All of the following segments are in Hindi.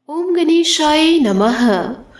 ओम गणेशाय नमः।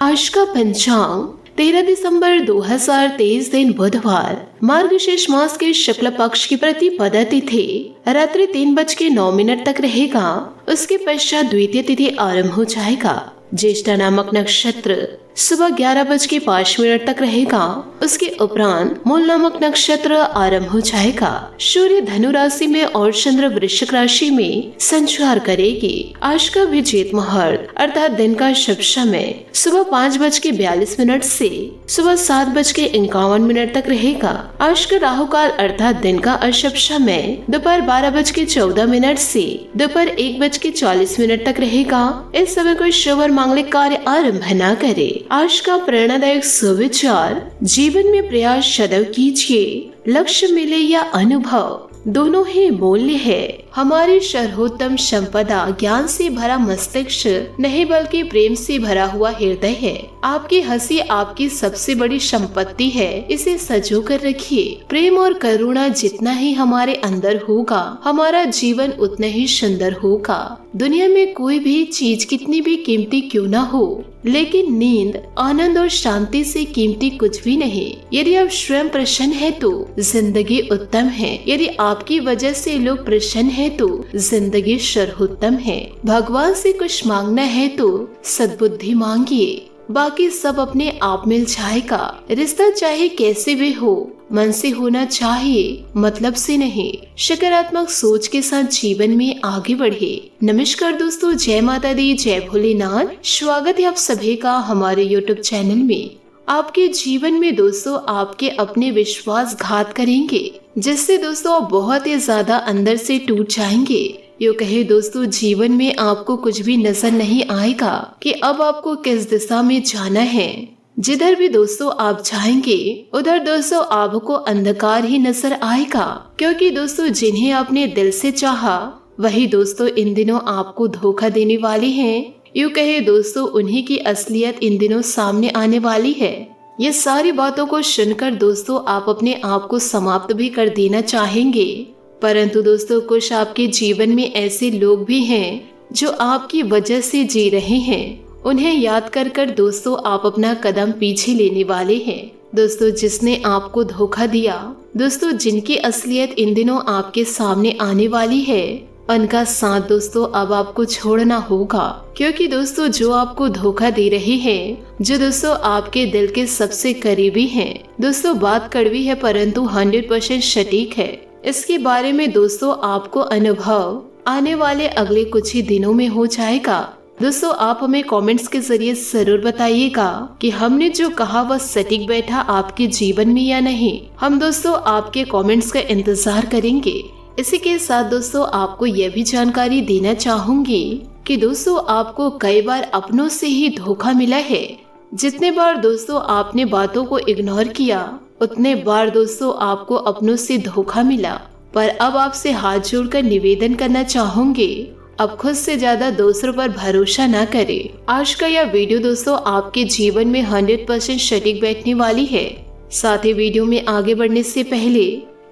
आज का पंचांग 13 दिसंबर 2023 दिन बुधवार, मार्गशीर्ष मास के शुक्ल पक्ष की प्रतिपदा तिथि रात्रि 3:09 तक रहेगा। उसके पश्चात द्वितीय तिथि आरंभ हो जाएगा। ज्येष्ठा नामक नक्षत्र सुबह 11:05 तक रहेगा। उसके उपरांत मूल नामक नक्षत्र आरंभ हो जाएगा। सूर्य धनु राशि में और चंद्र वृश्चिक राशि में संचार करेगी। आज का अभिजीत मुहूर्त अर्थात दिन का शुभ समय सुबह 5:42 से सुबह 7:51 तक रहेगा। आज का राहु काल अर्थात दिन का अशुभ समय दोपहर 12:14 से दोपहर 1:40 तक रहेगा। इस समय कोई शुभ और मांगलिक कार्य आरंभ न करे। आज का प्रेरणादायक सुविचार, जीवन में प्रयास सदैव कीजिए, लक्ष्य मिले या अनुभव दोनों ही मूल्य है। हमारी सर्वोत्तम संपदा ज्ञान से भरा मस्तिष्क नहीं बल्कि प्रेम से भरा हुआ हृदय है। आपकी हंसी आपकी सबसे बड़ी संपत्ति है, इसे सजो कर रखिए। प्रेम और करुणा जितना ही हमारे अंदर होगा, हमारा जीवन उतना ही सुंदर होगा। दुनिया में कोई भी चीज कितनी भी कीमती क्यों न हो, लेकिन नींद, आनंद और शांति से कीमती कुछ भी नहीं। यदि आप स्वयं प्रसन्न है तो जिंदगी उत्तम है। यदि आपकी वजह से लोग प्रसन्न है तो जिंदगी सर्वोत्तम है। भगवान से कुछ मांगना है तो सद्बुद्धि मांगिए, बाकी सब अपने आप मिल जाएगा। रिश्ता चाहे कैसे भी हो, मन से होना चाहिए, मतलब से नहीं। सकारात्मक सोच के साथ जीवन में आगे बढ़े। नमस्कार दोस्तों, जय माता दी, जय भोलेनाथ। स्वागत है आप सभी का हमारे YouTube चैनल में। आपके जीवन में दोस्तों आपके अपने विश्वासघात करेंगे, जिससे दोस्तों आप बहुत ही ज्यादा अंदर से टूट जाएंगे। यूँ कहे दोस्तों, जीवन में आपको कुछ भी नजर नहीं आएगा कि अब आपको किस दिशा में जाना है। जिधर भी दोस्तों आप जाएंगे उधर दोस्तों आपको अंधकार ही नजर आएगा, क्योंकि दोस्तों जिन्हें आपने दिल से चाहा वही दोस्तों इन दिनों आपको धोखा देने वाले हैं। यूँ कहे दोस्तों उन्हीं की असलियत इन दिनों सामने आने वाली है। ये सारी बातों को सुनकर दोस्तों आप अपने आप को समाप्त भी कर देना चाहेंगे, परंतु दोस्तों कुछ आपके जीवन में ऐसे लोग भी हैं जो आपकी वजह से जी रहे हैं। उन्हें याद कर कर दोस्तों आप अपना कदम पीछे लेने वाले हैं। दोस्तों जिसने आपको धोखा दिया, दोस्तों जिनकी असलियत इन दिनों आपके सामने आने वाली है, उनका साथ दोस्तों अब आपको छोड़ना होगा। क्योंकि दोस्तों जो आपको धोखा दे रहे हैं, जो दोस्तों आपके दिल के सबसे करीबी हैं, दोस्तों बात कड़वी है परंतु 100% सटीक है। इसके बारे में दोस्तों आपको अनुभव आने वाले अगले कुछ ही दिनों में हो जाएगा। दोस्तों आप हमें कमेंट्स के जरिए जरूर बताइएगा कि हमने जो कहा वह सटीक बैठा आपके जीवन में या नहीं। हम दोस्तों आपके कमेंट्स का इंतजार करेंगे। इसी के साथ दोस्तों आपको यह भी जानकारी देना चाहूंगी कि दोस्तों आपको कई बार अपनों से ही धोखा मिला है। जितने बार दोस्तों आपने बातों को इग्नोर किया, उतने बार दोस्तों आपको अपनों से धोखा मिला। पर अब आपसे हाथ जोड़कर निवेदन करना चाहूंगे, अब खुद से ज्यादा दूसरों पर भरोसा न करें। आज का यह वीडियो दोस्तों आपके जीवन में 100% सटीक बैठने वाली है। साथ ही वीडियो में आगे बढ़ने से पहले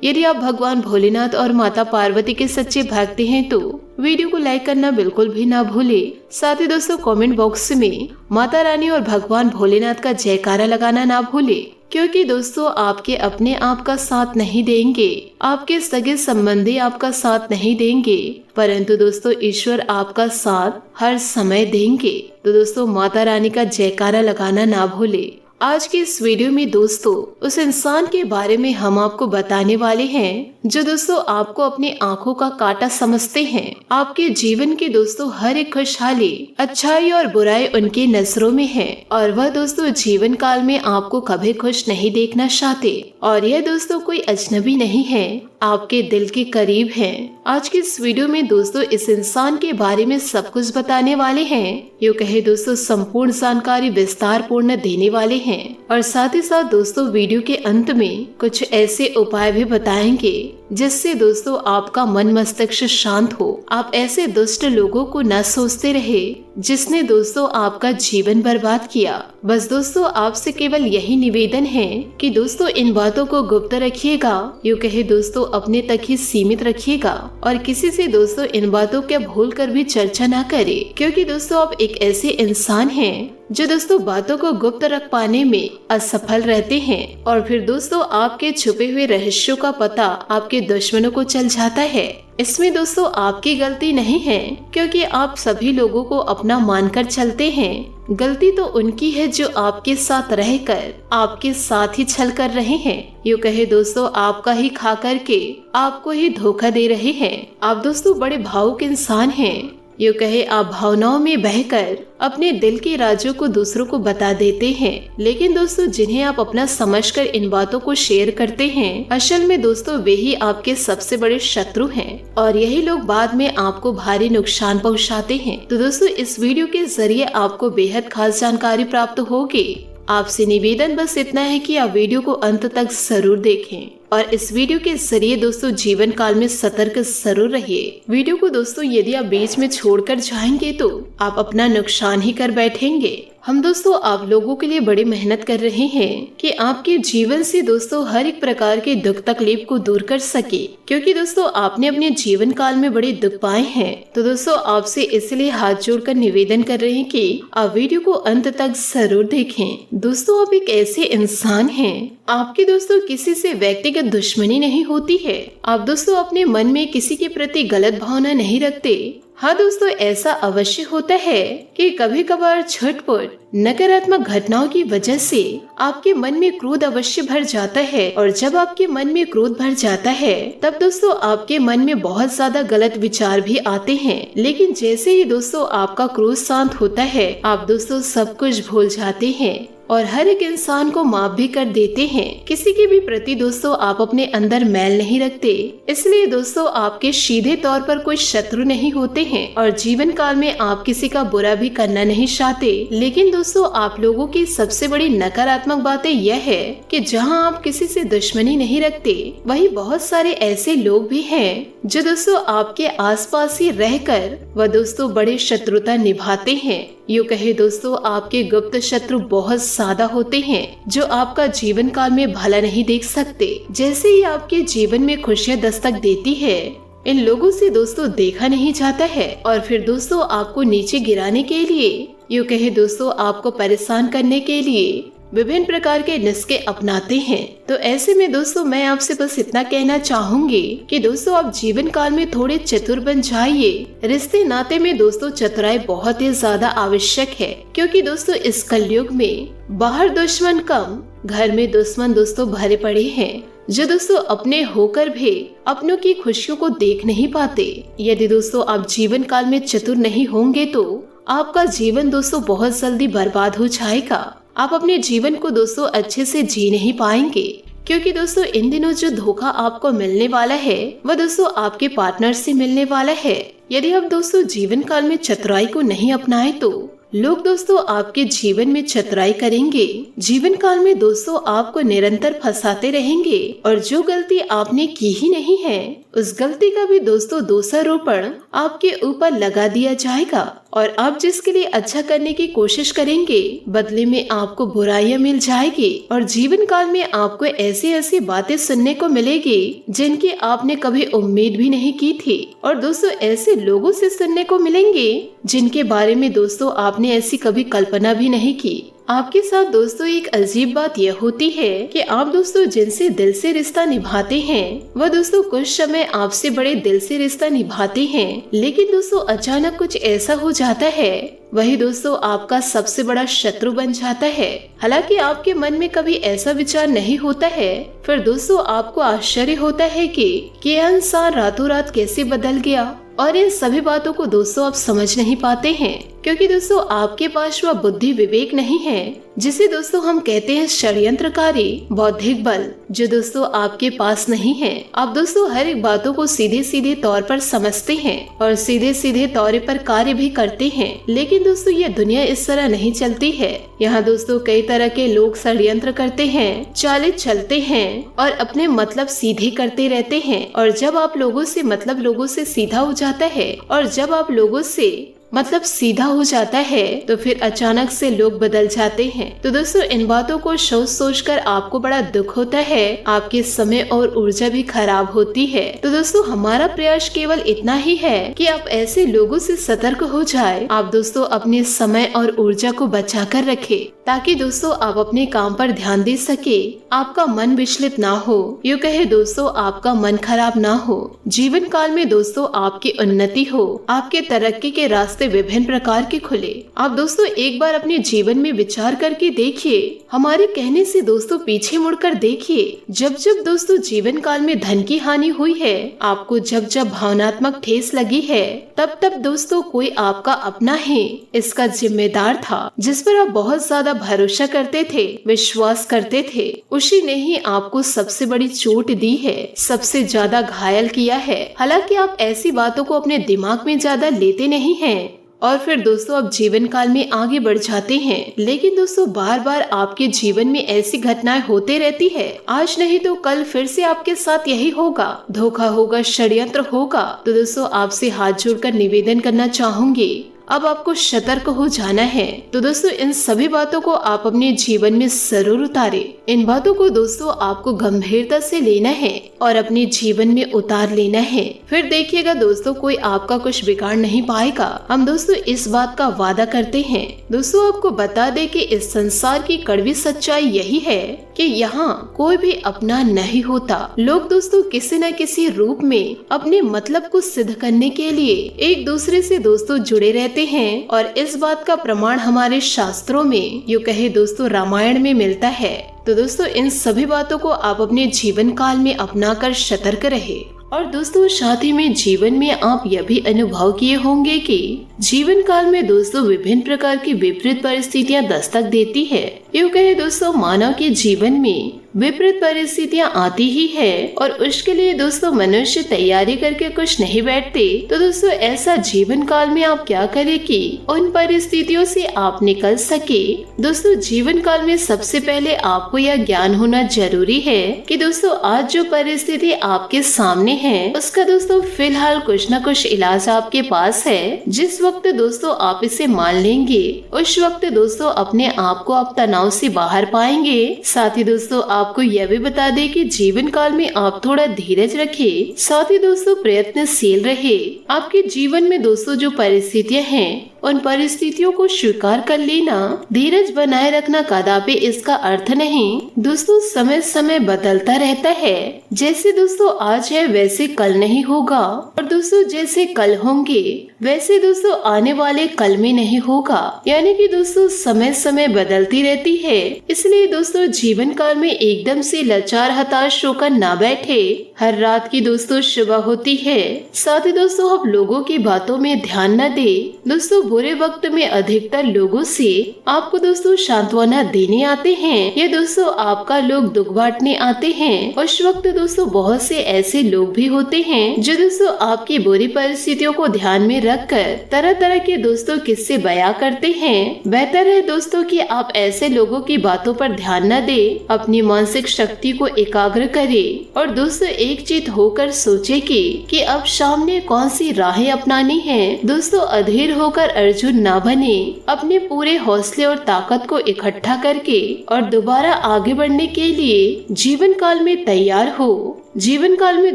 यदि आप भगवान भोलेनाथ और माता पार्वती के सच्चे भक्त हैं तो वीडियो को लाइक करना बिल्कुल भी ना भूले। साथ ही दोस्तों कमेंट बॉक्स में माता रानी और भगवान भोलेनाथ का जयकारा लगाना ना भूले, क्योंकि दोस्तों आपके अपने आप का साथ नहीं देंगे, आपके सगे संबंधी आपका साथ नहीं देंगे, परंतु दोस्तों ईश्वर आपका साथ हर समय देंगे। तो दोस्तों माता रानी का जयकारा लगाना ना भूले। आज की इस वीडियो में दोस्तों उस इंसान के बारे में हम आपको बताने वाले हैं जो दोस्तों आपको अपनी आंखों का कांटा समझते हैं। आपके जीवन की दोस्तों हर एक खुशहाली, अच्छाई और बुराई उनकी नजरों में है और वह दोस्तों जीवन काल में आपको कभी खुश नहीं देखना चाहते। और यह दोस्तों कोई अजनबी नहीं है, आपके दिल के करीब हैं। आज की इस वीडियो में दोस्तों इस इंसान के बारे में सब कुछ बताने वाले हैं। यूँ कहे दोस्तों संपूर्ण जानकारी विस्तार पूर्ण देने वाले हैं और साथ ही साथ दोस्तों वीडियो के अंत में कुछ ऐसे उपाय भी बताएंगे जिससे दोस्तों आपका मन मस्तिष्क शांत हो। आप ऐसे दुष्ट लोगों को न सोचते रहे जिसने दोस्तों आपका जीवन बर्बाद किया। बस दोस्तों आपसे केवल यही निवेदन है कि दोस्तों इन बातों को गुप्त रखिएगा, यूँ कहे दोस्तों अपने तक ही सीमित रखिएगा और किसी से दोस्तों इन बातों के भूल कर भी चर्चा न करे, क्योंकि दोस्तों आप एक ऐसे इंसान हैं जो दोस्तों बातों को गुप्त रख पाने में असफल रहते हैं और फिर दोस्तों आपके छुपे हुए रहस्यों का पता आपके दुश्मनों को चल जाता है। इसमें दोस्तों आपकी गलती नहीं है, क्योंकि आप सभी लोगों को अपना मानकर चलते हैं। गलती तो उनकी है जो आपके साथ रहकर आपके साथ ही छल कर रहे हैं, यूँ कहे दोस्तों आपका ही खा करके आपको ही धोखा दे रहे हैं। आप दोस्तों बड़े भावुक इंसान हैं, यूँ कहे आप भावनाओं में बहकर अपने दिल के राजों को दूसरों को बता देते हैं, लेकिन दोस्तों जिन्हें आप अपना समझकर इन बातों को शेयर करते हैं, असल में दोस्तों वे ही आपके सबसे बड़े शत्रु हैं और यही लोग बाद में आपको भारी नुकसान पहुंचाते हैं। तो दोस्तों इस वीडियो के जरिए आपको बेहद खास जानकारी प्राप्त होगी। आपसे निवेदन बस इतना है कि आप वीडियो को अंत तक जरूर देखें और इस वीडियो के जरिए दोस्तों जीवन काल में सतर्क जरूर रहिए। वीडियो को दोस्तों यदि आप बीच में छोड़कर जाएंगे तो आप अपना नुकसान ही कर बैठेंगे। हम दोस्तों आप लोगों के लिए बड़ी मेहनत कर रहे हैं कि आपके जीवन से दोस्तों हर एक प्रकार के दुख तकलीफ को दूर कर सके, क्योंकि दोस्तों आपने अपने जीवन काल में बड़े दुख पाए हैं। तो दोस्तों आपसे इसलिए हाथ जोड़कर निवेदन कर रहे हैं कि आप वीडियो को अंत तक जरूर देखें। दोस्तों आप एक ऐसे इंसान हैं, आपकी दोस्तों किसी से व्यक्तिगत दुश्मनी नहीं होती है। आप दोस्तों अपने मन में किसी के प्रति गलत भावना नहीं रखते। हाँ दोस्तों ऐसा अवश्य होता है कि कभी कभार छटपट नकारात्मक घटनाओं की वजह से आपके मन में क्रोध अवश्य भर जाता है और जब आपके मन में क्रोध भर जाता है तब दोस्तों आपके मन में बहुत ज्यादा गलत विचार भी आते हैं। लेकिन जैसे ही दोस्तों आपका क्रोध शांत होता है आप दोस्तों सब कुछ भूल जाते हैं और हर एक इंसान को माफ भी कर देते हैं। किसी के भी प्रति दोस्तों आप अपने अंदर मैल नहीं रखते, इसलिए दोस्तों आपके सीधे तौर पर कोई शत्रु नहीं होते हैं और जीवन काल में आप किसी का बुरा भी करना नहीं चाहते। लेकिन दोस्तों आप लोगों की सबसे बड़ी नकारात्मक बातें यह है कि जहां आप किसी से दुश्मनी नहीं रखते वही बहुत सारे ऐसे लोग भी हैं जो दोस्तों आपके आसपास ही रहकर वह दोस्तों बड़े शत्रुता निभाते हैं। यूँ कहे दोस्तों आपके गुप्त शत्रु बहुत ज्यादा होते हैं जो आपका जीवन काल में भला नहीं देख सकते। जैसे ही आपके जीवन में खुशियाँ दस्तक देती है इन लोगों से दोस्तों देखा नहीं जाता है और फिर दोस्तों आपको नीचे गिराने के लिए, यूँ कहे दोस्तों आपको परेशान करने के लिए विभिन्न प्रकार के नुस्खे अपनाते हैं। तो ऐसे में दोस्तों मैं आपसे बस इतना कहना चाहूंगी कि दोस्तों आप जीवन काल में थोड़े चतुर बन जाइए। रिश्ते नाते में दोस्तों चतुराई बहुत ही ज्यादा आवश्यक है, क्योंकि दोस्तों इस कलयुग में बाहर दुश्मन कम घर में दुश्मन दोस्तों भरे पड़े हैं जो दोस्तों अपने होकर भी अपनों की खुशियों को देख नहीं पाते। यदि दोस्तों आप जीवन काल में चतुर नहीं होंगे तो आपका जीवन दोस्तों बहुत जल्दी बर्बाद हो जाएगा। आप अपने जीवन को दोस्तों अच्छे से जी नहीं पाएंगे, क्योंकि दोस्तों इन दिनों जो धोखा आपको मिलने वाला है वह दोस्तों आपके पार्टनर से मिलने वाला है। यदि आप दोस्तों जीवन काल में चतुराई को नहीं अपनाए तो लोग दोस्तों आपके जीवन में चतुराई करेंगे। जीवन काल में दोस्तों आपको निरंतर फंसाते रहेंगे और जो गलती आपने की ही नहीं है उस गलती का भी दोस्तों दोषारोपण आपके ऊपर लगा दिया जाएगा और आप जिसके लिए अच्छा करने की कोशिश करेंगे बदले में आपको बुराइयां मिल जाएगी और जीवन काल में आपको ऐसी ऐसी बातें सुनने को मिलेगी जिनकी आपने कभी उम्मीद भी नहीं की थी और दोस्तों ऐसे लोगों से सुनने को मिलेंगे जिनके बारे में दोस्तों आपने ऐसी कभी कल्पना भी नहीं की। आपके साथ दोस्तों एक अजीब बात यह होती है कि आप दोस्तों जिनसे दिल से रिश्ता निभाते हैं वह दोस्तों कुछ समय आपसे बड़े दिल से रिश्ता निभाते हैं, लेकिन दोस्तों अचानक कुछ ऐसा हो जाता है वही दोस्तों आपका सबसे बड़ा शत्रु बन जाता है। हालांकि आपके मन में कभी ऐसा विचार नहीं होता है, फिर दोस्तों आपको आश्चर्य होता है कि यह इंसान रातों रात कैसे बदल गया और इन सभी बातों को दोस्तों आप समझ नहीं पाते हैं, क्योंकि दोस्तों आपके पास वह बुद्धि विवेक नहीं है जिसे दोस्तों हम कहते हैं षड्यंत्रकारी बौद्धिक बल, जो दोस्तों आपके पास नहीं है। आप दोस्तों हर एक बातों को सीधे सीधे तौर पर समझते हैं और सीधे सीधे तौर पर कार्य भी करते हैं, लेकिन दोस्तों ये दुनिया इस तरह नहीं चलती है। यहाँ दोस्तों कई तरह के लोग षड्यंत्र करते हैं, चालें चलते हैं और अपने मतलब सीधे करते रहते हैं। और जब आप लोगों से मतलब लोगों से सीधा हो जाता है और जब आप लोगों से मतलब सीधा हो जाता है तो फिर अचानक से लोग बदल जाते हैं। तो दोस्तों इन बातों को सोच सोच कर आपको बड़ा दुख होता है, आपके समय और ऊर्जा भी खराब होती है। तो दोस्तों हमारा प्रयास केवल इतना ही है कि आप ऐसे लोगों से सतर्क हो जाए। आप दोस्तों अपने समय और ऊर्जा को बचा कर रखे ताकि दोस्तों आप अपने काम पर ध्यान दे सके, आपका मन विचलित ना हो, यूँ कहे दोस्तों आपका मन खराब ना हो। जीवन काल में दोस्तों आपकी उन्नति हो, आपके तरक्की के रास्ते विभिन्न प्रकार के खुले। आप दोस्तों एक बार अपने जीवन में विचार करके देखिए, हमारे कहने से दोस्तों पीछे मुड़कर देखिए। जब जब दोस्तों जीवन काल में धन की हानि हुई है, आपको जब जब भावनात्मक ठेस लगी है, तब तब दोस्तों कोई आपका अपना है इसका जिम्मेदार था, जिस पर आप बहुत ज्यादा भरोसा करते थे, विश्वास करते थे। उसी ने ही आपको सबसे बड़ी चोट दी है, सबसे ज्यादा घायल किया है। हालांकि आप ऐसी बातों को अपने दिमाग में ज्यादा लेते नहीं हैं और फिर दोस्तों अब जीवन काल में आगे बढ़ जाते हैं। लेकिन दोस्तों बार बार आपके जीवन में ऐसी घटनाएं होते रहती है, आज नहीं तो कल फिर से आपके साथ यही होगा, धोखा होगा, षड्यंत्र होगा। तो दोस्तों आपसे हाथ जोड़कर निवेदन करना चाहूंगी, अब आपको सतर्क हो जाना है। तो दोस्तों इन सभी बातों को आप अपने जीवन में जरूर उतारे। इन बातों को दोस्तों आपको गंभीरता से लेना है और अपने जीवन में उतार लेना है। फिर देखिएगा दोस्तों कोई आपका कुछ बिगाड़ नहीं पाएगा। हम दोस्तों इस बात का वादा करते हैं। दोस्तों आपको बता दे कि इस संसार की कड़वी सच्चाई यही है कि यहाँ कोई भी अपना नहीं होता। लोग दोस्तों किसी न किसी रूप में अपने मतलब को सिद्ध करने के लिए एक दूसरे से दोस्तों जुड़े रहते हैं और इस बात का प्रमाण हमारे शास्त्रों में, यूँ कहे दोस्तों रामायण में मिलता है। तो दोस्तों इन सभी बातों को आप अपने जीवन काल में अपनाकर सतर्क रहे। और दोस्तों साथ ही में जीवन में आप यह भी अनुभव किए होंगे कि जीवन काल में दोस्तों विभिन्न प्रकार की विपरीत परिस्थितियां दस्तक देती है। यूँ कहे दोस्तों मानव के जीवन में विपरीत परिस्थितियां आती ही है और उसके लिए दोस्तों मनुष्य तैयारी करके कुछ नहीं बैठते। तो दोस्तों ऐसा जीवन काल में आप क्या करें कि उन परिस्थितियों से आप निकल सके। दोस्तों जीवन काल में सबसे पहले आपको यह ज्ञान होना जरूरी है कि दोस्तों आज जो परिस्थिति आपके सामने है उसका दोस्तों फिलहाल कुछ न कुछ इलाज आपके पास है। जिस वक्त दोस्तों आप इसे मान लेंगे उस वक्त दोस्तों अपने आप को आप तनाव से बाहर पाएंगे। साथ ही दोस्तों आपको यह भी बता दे कि जीवन काल में आप थोड़ा धीरज रखें, साथ ही दोस्तों प्रयत्नशील रहे। आपके जीवन में दोस्तों जो परिस्थितियां हैं उन परिस्थितियों को स्वीकार कर लेना, धीरज बनाए रखना कदापि इसका अर्थ नहीं। दोस्तों समय समय बदलता रहता है, जैसे दोस्तों आज है वैसे कल नहीं होगा और दोस्तों जैसे कल होंगे वैसे दोस्तों आने वाले कल में नहीं होगा। यानी कि दोस्तों समय समय बदलती रहती है। इसलिए दोस्तों जीवन काल में एकदम से लाचार हताश होकर ना बैठे। हर रात की दोस्तों सुबह होती है। साथ ही दोस्तों आप लोगों की बातों में ध्यान न दे। दोस्तों बुरे वक्त में अधिकतर लोगों से आपको दोस्तों सांत्वना देने आते हैं या दोस्तों आपका लोग दुख बांटने आते हैं। उस वक्त दोस्तों बहुत से ऐसे लोग भी होते हैं जो दोस्तों आपकी बुरी परिस्थितियों को ध्यान में रखकर तरह तरह के दोस्तों किस्से बयां करते हैं। बेहतर है दोस्तों कि आप ऐसे लोगों की बातों पर ध्यान न दे, अपनी मानसिक शक्ति को एकाग्र करे और दोस्तों एकचित होकर सोचे कि अब सामने कौन सी राहें अपनानी है। दोस्तों अधीर होकर अर्जुन ना बने, अपने पूरे हौसले और ताकत को इकट्ठा करके और दोबारा आगे बढ़ने के लिए जीवन काल में तैयार हो। जीवन काल में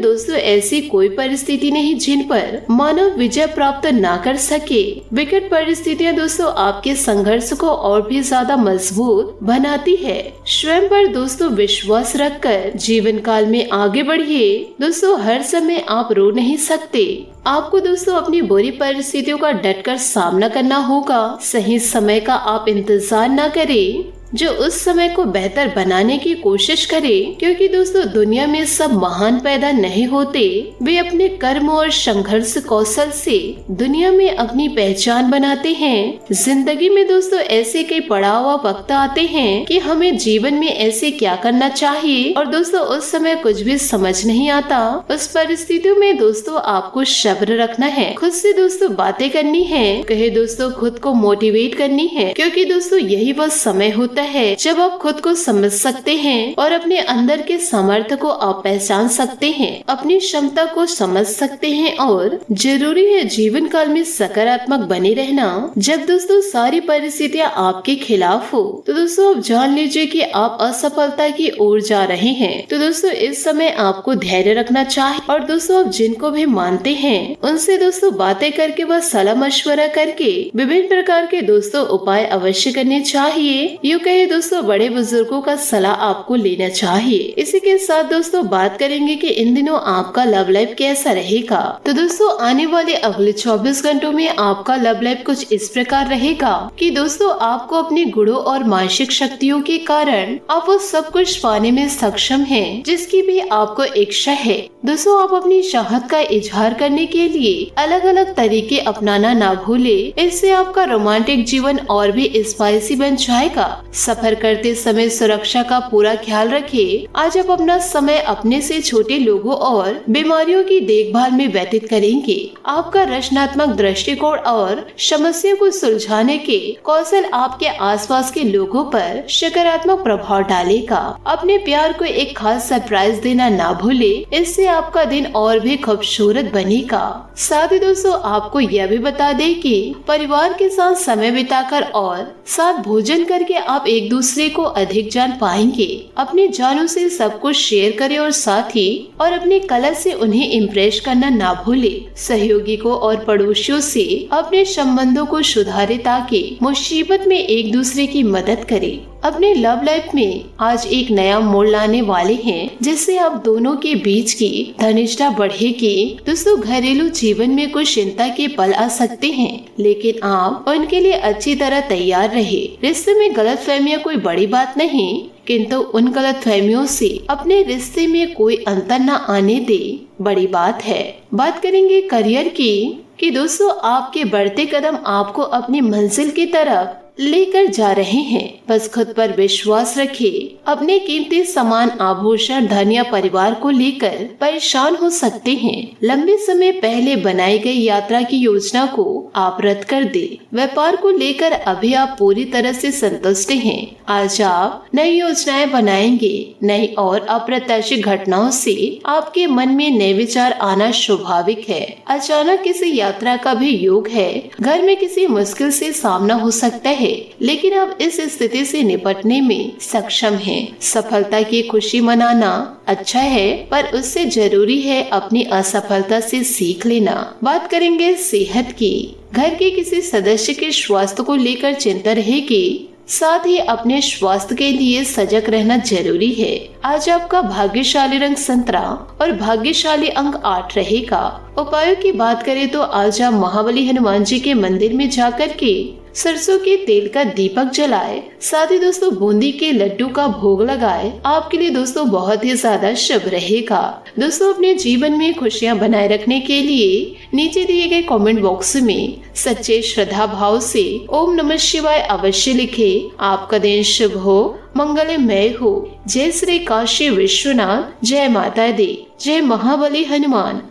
दोस्तों ऐसी कोई परिस्थिति नहीं जिन पर मानव विजय प्राप्त ना कर सके। विकट परिस्थितियां दोस्तों आपके संघर्ष को और भी ज्यादा मजबूत बनाती है। स्वयं पर दोस्तों विश्वास रखकर जीवन काल में आगे बढ़िए। दोस्तों हर समय आप रो नहीं सकते। आपको दोस्तों अपनी बुरी परिस्थितियों का डटकर सामना करना होगा। सही समय का आप इंतजार न करें। जो उस समय को बेहतर बनाने की कोशिश करे, क्योंकि दोस्तों दुनिया में सब महान पैदा नहीं होते, वे अपने कर्म और संघर्ष कौशल से दुनिया में अपनी पहचान बनाते हैं। जिंदगी में दोस्तों ऐसे कई पड़ाव व वक्त आते हैं कि हमें जीवन में ऐसे क्या करना चाहिए, और दोस्तों उस समय कुछ भी समझ नहीं आता। उस परिस्थितियों में दोस्तों आपको सब्र रखना है, खुद से दोस्तों बातें करनी है, कहे दोस्तों खुद को मोटिवेट करनी है, क्योंकि दोस्तों यही वह समय होता है जब आप खुद को समझ सकते हैं और अपने अंदर के सामर्थ्य को आप पहचान सकते हैं, अपनी क्षमता को समझ सकते हैं। और जरूरी है जीवन काल में सकारात्मक बने रहना। जब दोस्तों सारी परिस्थितियाँ आपके खिलाफ हो तो दोस्तों आप जान लीजिए कि आप असफलता की ओर जा रहे हैं। तो दोस्तों इस समय आपको धैर्य रखना चाहिए, और दोस्तों आप जिनको भी मानते हैं उनसे दोस्तों बातें करके व सलाह मशवरा करके विभिन्न प्रकार के दोस्तों उपाय अवश्य करने चाहिए। यूँ कहे दोस्तों बड़े बुजुर्गों का सलाह आपको लेना चाहिए। इसी के साथ दोस्तों बात करेंगे कि इन दिनों आपका लव लाइफ कैसा रहेगा। तो दोस्तों आने वाले अगले 24 घंटों में आपका लव लाइफ कुछ इस प्रकार रहेगा कि दोस्तों आपको अपने गुणों और मानसिक शक्तियों के कारण आप वो सब कुछ पाने में सक्षम हैं जिसकी भी आपको इच्छा है। दोस्तों आप अपनी चाहत का इजहार करने के लिए अलग अलग तरीके अपनाना ना भूले, इससे आपका रोमांटिक जीवन और भी स्पाइसी बन जाएगा। सफर करते समय सुरक्षा का पूरा ख्याल रखें। आज आप अपना समय अपने से छोटे लोगों और बीमारियों की देखभाल में व्यतीत करेंगे। आपका रचनात्मक दृष्टिकोण और समस्या को सुलझाने के कौशल आपके आसपास के लोगों पर सकारात्मक प्रभाव डालेगा। अपने प्यार को एक खास सरप्राइज देना ना भूले, इससे आपका दिन और भी खूबसूरत बनेगा। साथ ही दोस्तों आपको यह भी बता दें कि परिवार के साथ समय बिताकर और साथ भोजन करके आप एक दूसरे को अधिक जान पाएंगे। अपने जानों से सब कुछ शेयर करें और साथ ही और अपने कला से उन्हें इम्प्रेस करना ना भूले। सहयोगी को और पड़ोसियों से अपने संबंधों को सुधारें ताकि मुसीबत में एक दूसरे की मदद करें। अपने लव लाइफ में आज एक नया मोड़ लाने वाले हैं, जिससे आप दोनों के बीच की घनिष्ठता बढ़ेगी। दोस्तों घरेलू जीवन में कुछ चिंता के पल आ सकते हैं, लेकिन आप उनके लिए अच्छी तरह तैयार रहे। रिश्ते में गलतफहमियां कोई बड़ी बात नहीं, किंतु उन गलतफहमियों से अपने रिश्ते में कोई अंतर न आने दे बड़ी बात है। बात करेंगे करियर की कि दोस्तों आपके बढ़ते कदम आपको अपनी मंजिल की तरफ लेकर जा रहे हैं। बस खुद पर विश्वास रखें। अपने कीमती सामान, आभूषण, धन या परिवार को लेकर परेशान हो सकते हैं। लंबे समय पहले बनाई गई यात्रा की योजना को आप रद्द कर दे। व्यापार को लेकर अभी आप पूरी तरह से संतुष्ट हैं। आज आप नई योजनाएं बनाएंगे। नई और अप्रत्याशित घटनाओं से आपके मन में नए विचार आना स्वाभाविक है। अचानक किसी यात्रा का भी योग है। घर में किसी मुश्किल से सामना हो सकता है, लेकिन आप इस स्थिति से निपटने में सक्षम हैं। सफलता की खुशी मनाना अच्छा है, पर उससे जरूरी है अपनी असफलता से सीख लेना। बात करेंगे सेहत की। घर के किसी सदस्य के स्वास्थ्य को लेकर चिंता रहेगी। साथ ही अपने स्वास्थ्य के लिए सजग रहना जरूरी है। आज आपका भाग्यशाली रंग संतरा और भाग्यशाली अंक 8 रहेगा। उपायों की बात करें तो आज आप महाबली हनुमान जी के मंदिर में जाकर के सरसों के तेल का दीपक जलाए, साथ ही दोस्तों बूंदी के लड्डू का भोग लगाए। आपके लिए दोस्तों बहुत ही ज्यादा शुभ रहेगा। दोस्तों अपने जीवन में खुशियां बनाए रखने के लिए नीचे दिए गए कमेंट बॉक्स में सच्चे श्रद्धा भाव से ओम नमः शिवाय अवश्य लिखें। आपका दिन शुभ हो, मंगलमय हो। जय श्री काशी विश्वनाथ, जय माता दी, जय महाबली हनुमान।